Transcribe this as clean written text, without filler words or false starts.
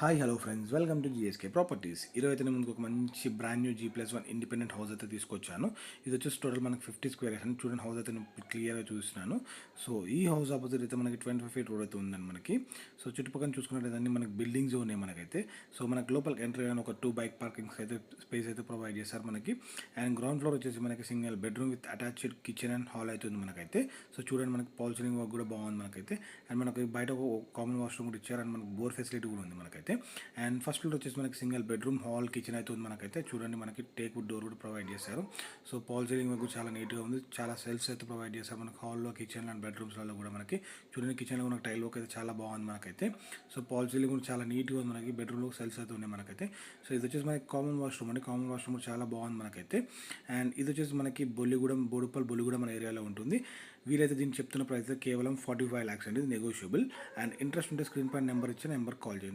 Hi hello friends, welcome to GSK properties. ఈరోజు అయితే నేను ముందుకు ఒక మంచి brand new G+1 independent house అయితే తీసుకొచ్చాను. ఇది వచ్చేసి టోటల్ మనకి 50 స్క్వేర్ యార్డ్స్ అండి. చూడండి, హౌస్ అయితే నేను క్లియర్గా చూస్తున్నాను. సో ఈ హౌస్ ఆపోజిట్ అయితే మనకి 25 ఫీట్ రోడ్ అయితే ఉందండి మనకి. సో చుట్టుపక్కల చూసుకున్నట్లయితే అన్ని మనకి బిల్డింగ్స్ ఉన్నాయి మనకైతే. సో మనకి లోపలికి ఎంట్రీ అయిన ఒక 2 బైక్ పార్కింగ్స్ అయితే స్పేస్ అయితే ప్రొవైడ్ చేశారు మనకి. అండ్ గ్రౌండ్ ఫ్లోర్ వచ్చేసి మనకి single bedroom with attached kitchen and hall అయితే ఉంది మనకైతే. సో చూడండి, మనకి పాల్ సీలింగ్ వర్క్ కూడా బాగుంది మనకైతే. అండ్ మనకి బయట ఒక కామన్ వాష్రూమ్ కూడా ఇచ్చారు. అండ్ మనకి బోర్ ఫెసిలిటీ కూడా ఉంది మనకైతే. అండ్ ఫస్ట్ ఫ్లోర్ వచ్చేసి మనకి సింగిల్ బెడ్రూమ్ హాల్ కిచెన్ అయితే ఉంది మనకైతే. చూడండి, మనకి టేక్ వుడ్ డోర్ కూడా ప్రొవైడ్ చేశారు. సో పాల్ సీలింగ్ వర్క్ చాలా నీట్గా ఉంది. చాలా సెల్ఫ్స్ అయితే ప్రొవైడ్ చేశారు మనకి హాల్లో, కిచెన్ అండ్ బెడ్రూమ్స్లలో కూడా మనకి. చూడండి, కిచెన్లో మనకి టైల్ వర్క్ అయితే చాలా బాగుంది మనకైతే. సో పాల్ సీలింగ్ కూడా చాలా నీట్గా ఉంది మనకి. బెడ్రూమ్లో సెల్ఫ్స్ అయితే ఉన్నాయి మనకైతే. సో ఇది వచ్చేసి మనకి కామన్ వాష్రూమ్ అండి. కామన్ వాష్రూమ్ కూడా చాలా బాగుంది మనకైతే. అండ్ ఇది వచ్చేసి మనకి బొడుపల్ మన ఏరియాలో ఉంటుంది. వీరైతే దీన్ని చెప్తున్న ప్రైస్ కేవలం 45 lakhs అండి. ఇది నెగోషియబుల్. అండ్ ఇంట్రెస్ట్ ఉంటే స్క్రీన్ పైన నెంబర్ ఇచ్చిన నెంబర్ కాల్ చేయండి.